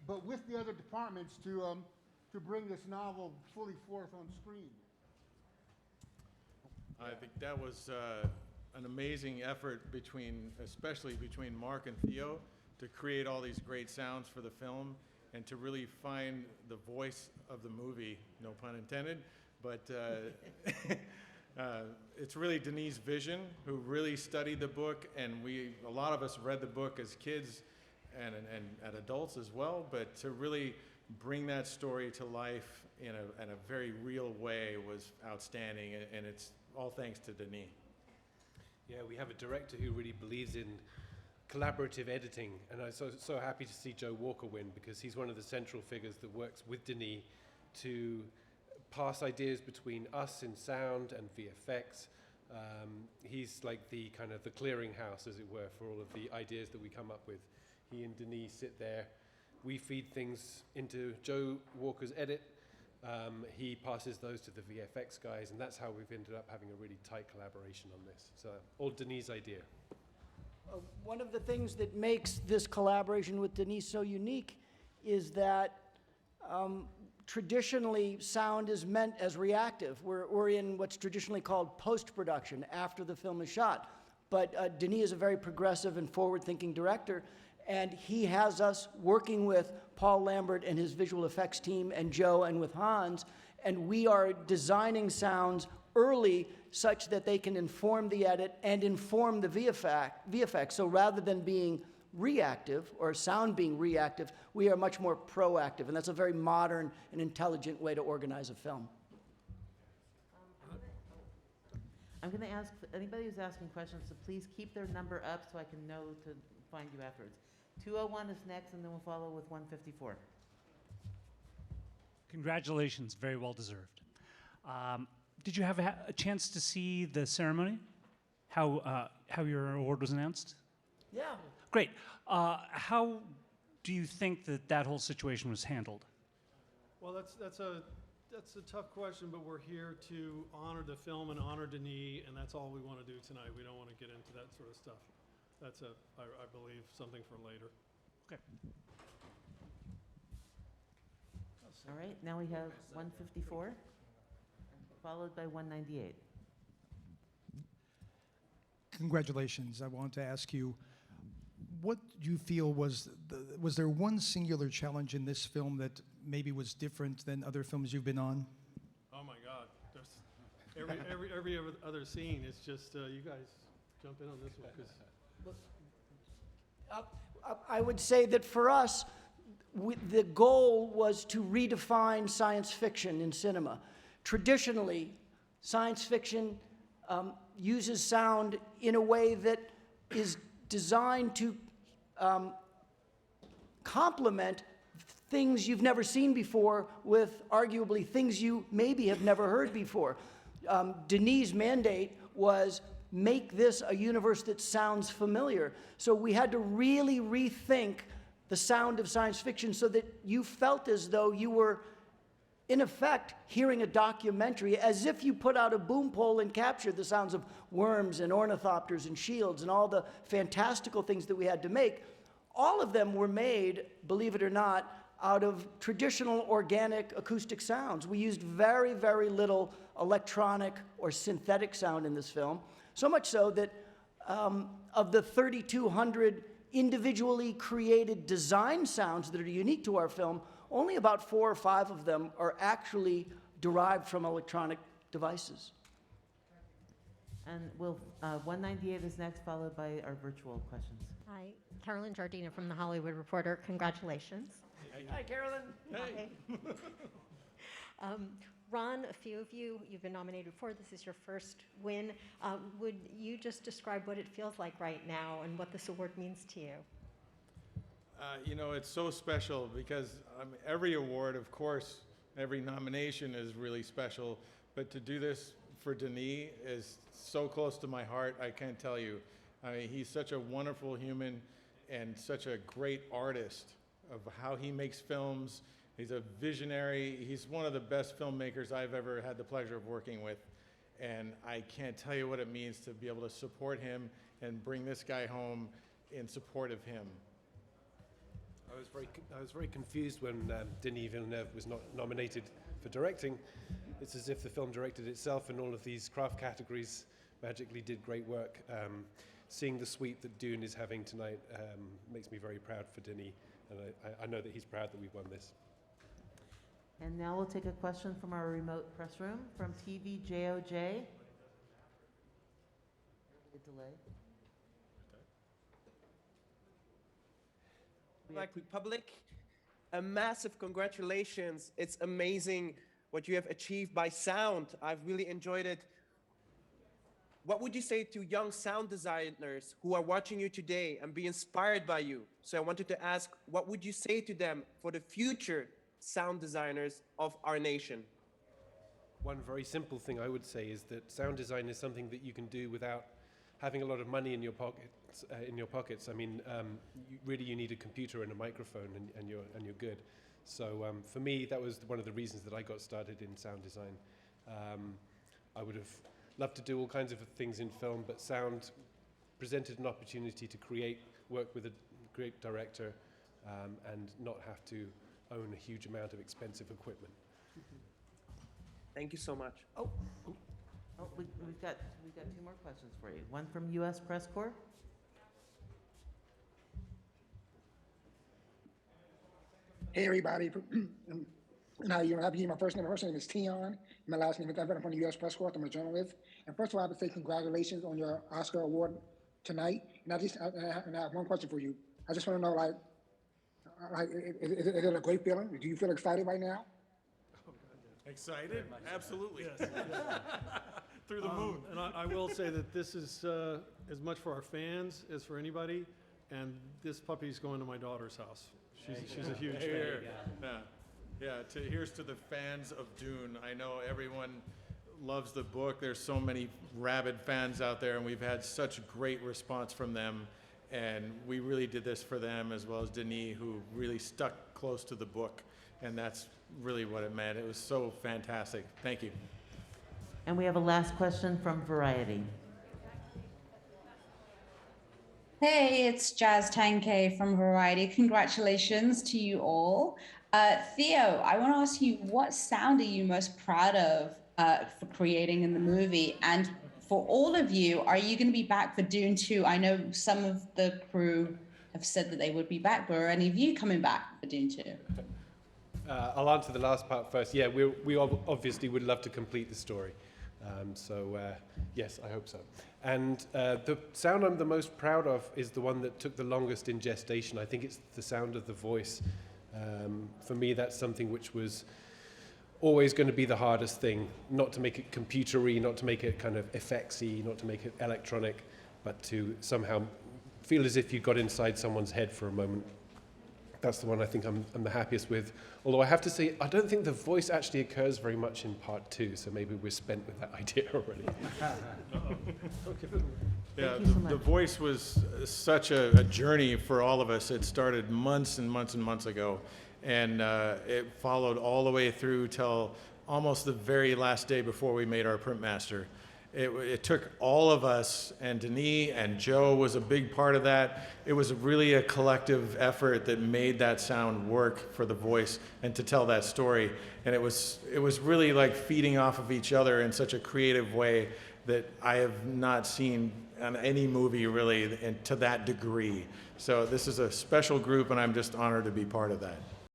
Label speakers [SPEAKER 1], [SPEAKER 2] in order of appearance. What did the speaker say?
[SPEAKER 1] but with the other departments to bring this novel fully forth on screen.
[SPEAKER 2] I think that was an amazing effort especially between Mark and Theo, to create all these great sounds for the film and to really find the voice of the movie, no pun intended, but it's really Denis' vision, who really studied the book, and a lot of us read the book as kids and adults as well, but to really bring that story to life in a very real way was outstanding, and it's all thanks to Denis.
[SPEAKER 3] Yeah, we have a director who really believes in collaborative editing, and I'm so happy to see Joe Walker win, because he's one of the central figures that works with Denis to pass ideas between us in sound and VFX. He's like the kind of the clearinghouse, as it were, for all of the ideas that we come up with. He and Denis sit there. We feed things into Joe Walker's edit. He passes those to the VFX guys, and that's how we've ended up having a really tight collaboration on this. So all Denis' idea.
[SPEAKER 4] One of the things that makes this collaboration with Denis so unique is that traditionally sound is meant as reactive. We're in what's traditionally called post-production, after the film is shot. But Denis is a very progressive and forward-thinking director, and he has us working with Paul Lambert and his visual effects team, and Joe, and with Hans, and we are designing sounds early such that they can inform the edit and inform the VFX. So rather than being reactive, or sound being reactive, we are much more proactive, and that's a very modern and intelligent way to organize a film.
[SPEAKER 5] I'm going to ask anybody who's asking questions to please keep their number up so I can know to find you afterwards. 201 is next, and then we'll follow with 154.
[SPEAKER 6] Congratulations, very well deserved. Did you have a chance to see the ceremony? How your award was announced?
[SPEAKER 4] Yeah.
[SPEAKER 6] Great. How do you think that whole situation was handled?
[SPEAKER 7] Well, that's a tough question, but we're here to honor the film and honor Denis, and that's all we want to do tonight. We don't want to get into that sort of stuff. That's I believe, something for later.
[SPEAKER 6] Okay.
[SPEAKER 5] All right, now we have 154, followed by 198.
[SPEAKER 8] Congratulations. I want to ask you, what do you feel was there one singular challenge in this film that maybe was different than other films you've been on?
[SPEAKER 7] Oh my God, there's every other scene. It's just you guys jump in on this one, because
[SPEAKER 4] I would say that for us, the goal was to redefine science fiction in cinema. Traditionally, science fiction uses sound in a way that is designed to complement things you've never seen before with arguably things you maybe have never heard before. Denis' mandate was make this a universe that sounds familiar. So we had to really rethink the sound of science fiction so that you felt as though you were, in effect, hearing a documentary, as if you put out a boom pole and captured the sounds of worms and ornithopters and shields and all the fantastical things that we had to make. All of them were made, believe it or not, out of traditional organic acoustic sounds. We used very, very little electronic or synthetic sound in this film, so much so that of the 3,200 individually created design sounds that are unique to our film, only about 4 or 5 of them are actually derived from electronic devices.
[SPEAKER 5] And 198 is next, followed by our virtual questions.
[SPEAKER 9] Hi, Carolyn Jardina from The Hollywood Reporter. Congratulations.
[SPEAKER 4] Hi, Carolyn.
[SPEAKER 9] Hi. Ron, a few of you've been nominated for. This is your first win. Would you just describe what it feels like right now and what this award means to you?
[SPEAKER 2] You know, it's so special because every award, of course, every nomination is really special, but to do this for Denis is so close to my heart, I can't tell you. I mean, he's such a wonderful human and such a great artist of how he makes films. He's a visionary. He's one of the best filmmakers I've ever had the pleasure of working with. And I can't tell you what it means to be able to support him and bring this guy home in support of him.
[SPEAKER 3] I was very confused when Denis Villeneuve was not nominated for directing. It's as if the film directed itself in all of these craft categories, magically did great work. Seeing the sweep that Dune is having tonight makes me very proud for Denis, and I know that he's proud that we've won this.
[SPEAKER 5] And now we'll take a question from our remote press room from TVJOJ. A delay.
[SPEAKER 10] Black Republic, a massive congratulations. It's amazing what you have achieved by sound. I've really enjoyed it. What would you say to young sound designers who are watching you today and be inspired by you? So I wanted to ask, what would you say to them for the future sound designers of our nation?
[SPEAKER 3] One very simple thing I would say is that sound design is something that you can do without having a lot of money in your pockets. I mean, you need a computer and a microphone, and you're good. So for me, that was one of the reasons that I got started in sound design. I would have loved to do all kinds of things in film, but sound presented an opportunity to work with a great director, and not have to own a huge amount of expensive equipment.
[SPEAKER 10] Thank you so much.
[SPEAKER 5] Oh, we've got two more questions for you. One from U.S. Press Corps.
[SPEAKER 11] Hey everybody, now you don't have to hear my first name. My first name is Tion. My last name is Evan. I'm from the U.S. Press Corps. I'm a journalist. And first of all, I have to say congratulations on your Oscar award tonight. And I have one question for you. I just want to know, is it a great feeling? Do you feel excited right now?
[SPEAKER 2] Excited? Absolutely.
[SPEAKER 7] Yes.
[SPEAKER 2] Through the moon.
[SPEAKER 7] And I will say that this is as much for our fans as for anybody. And this puppy's going to my daughter's house. She's a huge fan.
[SPEAKER 2] Here's to the fans of Dune. I know everyone loves the book. There's so many rabid fans out there, and we've had such great response from them. And we really did this for them, as well as Denis, who really stuck close to the book. And that's really what it meant. It was so fantastic. Thank you.
[SPEAKER 5] And we have a last question from Variety.
[SPEAKER 12] Hey, it's Jazz Tanke from Variety. Congratulations to you all. Theo, I want to ask you, what sound are you most proud of for creating in the movie? And for all of you, are you going to be back for Dune 2? I know some of the crew have said that they would be back, but are any of you coming back for Dune 2?
[SPEAKER 3] I'll answer the last part first. Yeah, we obviously would love to complete the story. Yes, I hope so. And the sound I'm the most proud of is the one that took the longest in gestation. I think it's the sound of the voice. For me, that's something which was always going to be the hardest thing. Not to make it computery, not to make it kind of effectsy, not to make it electronic, but to somehow feel as if you got inside someone's head for a moment. That's the one I think I'm the happiest with. Although I have to say, I don't think the voice actually occurs very much in part 2, so maybe we're spent with that idea already.
[SPEAKER 2] Yeah, the voice was such a journey for all of us. It started months and months and months ago, and it followed all the way through till almost the very last day before we made our print master. It took all of us, and Denis and Joe was a big part of that. It was really a collective effort that made that sound work for the voice and to tell that story. And it was really like feeding off of each other in such a creative way that I have not seen on any movie really, and to that degree. So this is a special group, and I'm just honored to be part of that.